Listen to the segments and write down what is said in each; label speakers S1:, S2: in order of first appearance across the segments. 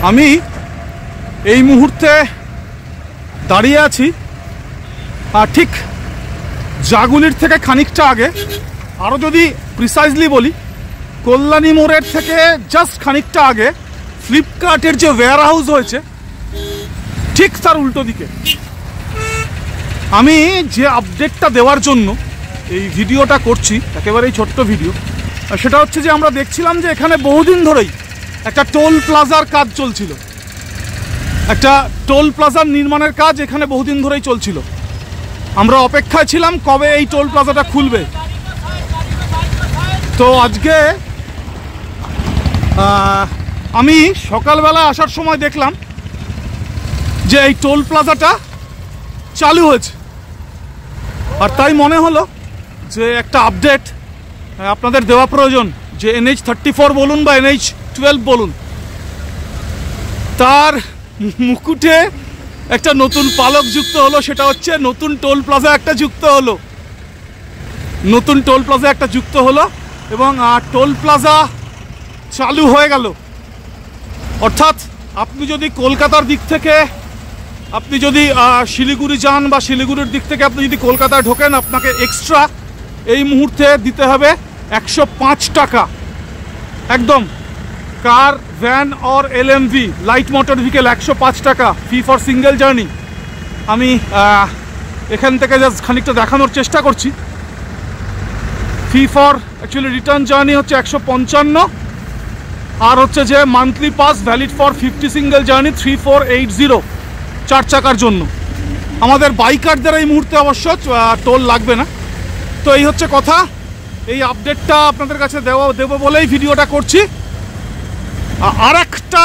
S1: আমি এই মুহূর্তে দাঁড়িয়ে আছি আর ঠিক জাগুলির থেকে খানিকটা আগে, আরও যদি প্রিসাইজলি বলি কল্যাণী মোড়ের থেকে জাস্ট খানিকটা আগে ফ্লিপকার্টের যে ওয়্যার হাউস হয়েছে ঠিক তার উল্টো দিকে। আমি যে আপডেটটা দেওয়ার জন্য এই ভিডিওটা করছি, একেবারেই ছোট্ট ভিডিও, সেটা হচ্ছে যে আমরা দেখছিলাম যে এখানে বহুদিন ধরেই একটা টোল প্লাজার কাজ চলছিল, একটা টোল প্লাজার নির্মাণের কাজ এখানে বহুদিন ধরেই চলছিল। আমরা অপেক্ষায় ছিলাম কবে এই টোল প্লাজাটা খুলবে। তো আজকে আমি সকালবেলা আসার সময় দেখলাম যে এই টোল প্লাজাটা চালু হয়েছে, আর তাই মনে হলো যে একটা আপডেট আপনাদের দেওয়া প্রয়োজন। যে NH-34 বলুন বা NH-12 বলুন, তার মুকুটে একটা নতুন পালক যুক্ত হলো, সেটা হচ্ছে নতুন টোল প্লাজা একটা যুক্ত হলো, নতুন টোল প্লাজা একটা যুক্ত হলো এবং টোল প্লাজা চালু হয়ে গেল। অর্থাৎ আপনি যদি কলকাতার দিক থেকে আপনি যদি শিলিগুড়ি যান বা শিলিগুড়ির দিক থেকে আপনি যদি কলকাতায় ঢোকেন, আপনাকে এক্সট্রা এই মুহূর্তে দিতে হবে 105 টাকা। একদম car, van or LMV light motor vehicle 105 টাকা ফি ফর সিঙ্গেল জার্নি। আমি এখান থেকে জাস্ট খানিকটা দেখানোর চেষ্টা করছি। Fee for actually return journey হচ্ছে 155, আর হচ্ছে যে monthly pass valid for 50 single journey 3480 4 চাকার জন্য। আমাদের বাইকারদের এই মুহূর্তে অবশ্য টোল লাগবে না। তো এই হচ্ছে কথা, এই আপডেটটা আপনাদের কাছে দেবো বলেই ভিডিওটা করছি। আর একটা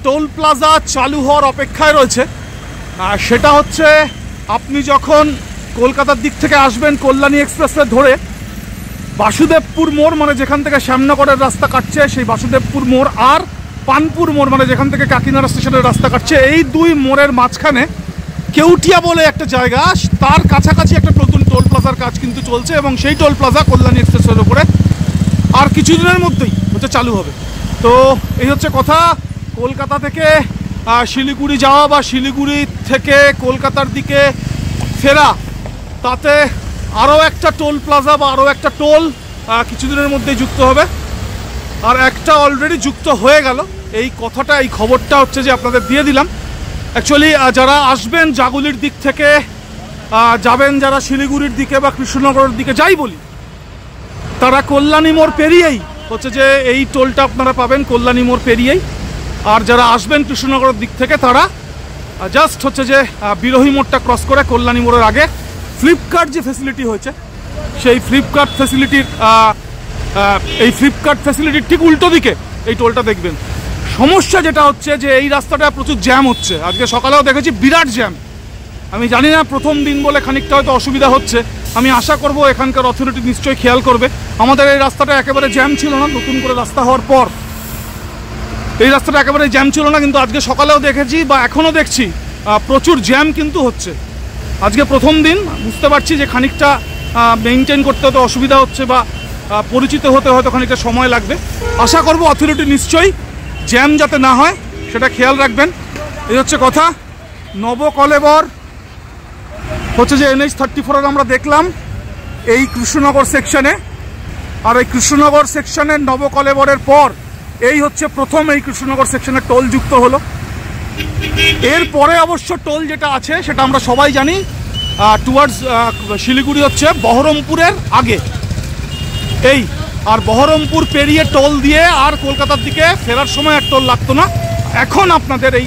S1: টোল প্লাজা চালু হওয়ার অপেক্ষায় রয়েছে, সেটা হচ্ছে আপনি যখন কলকাতার দিক থেকে আসবেন কল্যাণী এক্সপ্রেসে ধরে বাসুদেবপুর মোড়, মানে যেখান থেকে শ্যামনগরের রাস্তা কাটছে সেই বাসুদেবপুর মোড়, আর পানপুর মোড় মানে যেখান থেকে কাকিনাড়া স্টেশনের রাস্তা কাটছে, এই দুই মোড়ের মাঝখানে কেউটিয়া বলে একটা জায়গা, তার কাছাকাছি একটা নতুন টোল প্লাজার কাজ কিন্তু চলছে এবং সেই টোল প্লাজা কল্যাণী এক্সপ্রেসের উপরে আর কিছুদিনের মধ্যেই হচ্ছে চালু হবে। তো এই হচ্ছে কথা। কলকাতা থেকে শিলিগুড়ি যাওয়া বা শিলিগুড়ি থেকে কলকাতার দিকে ফেরা, তাতে আরও একটা টোল প্লাজা বা আরও একটা টোল কিছুদিনের মধ্যেই যুক্ত হবে, আর একটা অলরেডি যুক্ত হয়ে গেল। এই কথাটা, এই খবরটা হচ্ছে যে আপনাদের দিয়ে দিলাম। অ্যাকচুয়ালি যারা আসবেন জাগুলির দিক থেকে যাবেন, যারা শিলিগুড়ির দিকে বা কৃষ্ণনগরের দিকে যাই বলি, তারা কল্যাণী মোড় পেরিয়েই হচ্ছে যে এই টোলটা আপনারা পাবেন, কল্যাণী মোড় পেরিয়েই। আর যারা আসবেন কৃষ্ণনগরের দিক থেকে তারা জাস্ট হচ্ছে যে বিরোহী মোড়টা ক্রস করে কল্যাণী মোড়ের আগে ফ্লিপকার্ট যে ফ্যাসিলিটি হয়েছে সেই ফ্লিপকার্ট ফ্যাসিলিটির ঠিক উল্টো দিকে এই টোলটা দেখবেন। সমস্যা যেটা হচ্ছে যে এই রাস্তাটা প্রচুর জ্যাম হচ্ছে, আজকে সকালেও দেখেছি বিরাট জ্যাম। আমি জানি না, প্রথম দিন বলে খানিকটা হয়তো অসুবিধা হচ্ছে। আমি আশা করব এখানকার অথরিটি নিশ্চয়ই খেয়াল করবে। আমাদের এই রাস্তাটা একেবারে জ্যাম ছিল না, নতুন করে রাস্তা হওয়ার পর এই রাস্তাটা একেবারে জ্যাম ছিল না, কিন্তু আজকে সকালেও দেখেছি বা এখনও দেখছি প্রচুর জ্যাম কিন্তু হচ্ছে। আজকে প্রথম দিন, বুঝতে পারছি যে খানিকটা মেনটেন করতে হতে অসুবিধা হচ্ছে বা পরিচিত হতে হয়তো খানিকটা সময় লাগবে। আশা করব অথরিটি নিশ্চয়ই জ্যাম যাতে না হয় সেটা খেয়াল রাখবেন। এই হচ্ছে কথা। নবকলেবর হচ্ছে যে NH-34 আমরা দেখলাম এই কৃষ্ণনগর সেকশনে, আর এই কৃষ্ণনগর সেকশনের নবকলেবরের পর এই হচ্ছে প্রথম এই কৃষ্ণনগর সেকশনের টোল যুক্ত হলো। এরপরে অবশ্য টোল যেটা আছে সেটা আমরা সবাই জানি, টুয়ার্ডস শিলিগুড়ি হচ্ছে বহরমপুরের আগে এই, আর বহরমপুর পেরিয়ে টোল দিয়ে আর কলকাতার দিকে ফেরার সময় আর টোল লাগতো না। এখন আপনাদের এই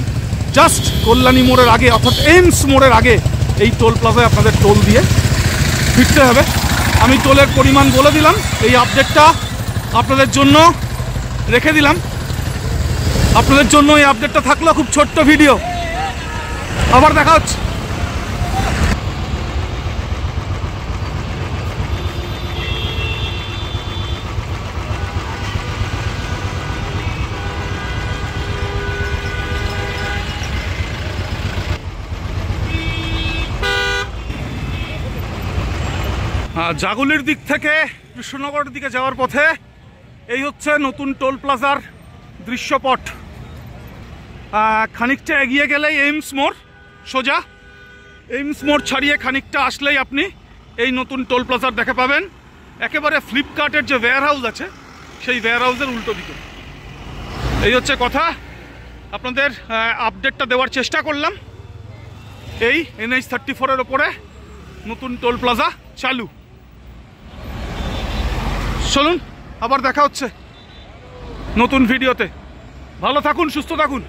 S1: জাস্ট কল্যাণী মোড়ের আগে অর্থাৎ এইমস মোড়ের আগে এই টোল প্লাজায় আপনাদের টোল দিয়ে ফিরতে হবে। আমি টোলের পরিমাণ বলে দিলাম, এই আপডেটটা আপনাদের জন্য রেখে দিলাম। আপনাদের জন্য এই আপডেটটা থাকলো, খুব ছোট্ট ভিডিও। আবার দেখা হচ্ছে। জাগুলির দিক থেকে কৃষ্ণনগরের দিকে যাওয়ার পথে এই হচ্ছে নতুন টোল প্লাজার দৃশ্যপট। খানিকটা এগিয়ে গেলেই এইমস মোড়, সোজা এইমস মোড় ছাড়িয়ে খানিকটা আসলেই আপনি এই নতুন টোল প্লাজার দেখা পাবেন। একেবারে ফ্লিপকার্টের যে ওয়্যার হাউস আছে সেই ওয়্যার হাউসের উল্টো দিকে। এই হচ্ছে কথা, আপনাদের আপডেটটা দেওয়ার চেষ্টা করলাম। এই NH-34-এর ওপরে নতুন টোল প্লাজা চালু। চলুন আবার দেখা হচ্ছে নতুন ভিডিওতে। ভালো থাকুন, সুস্থ থাকুন।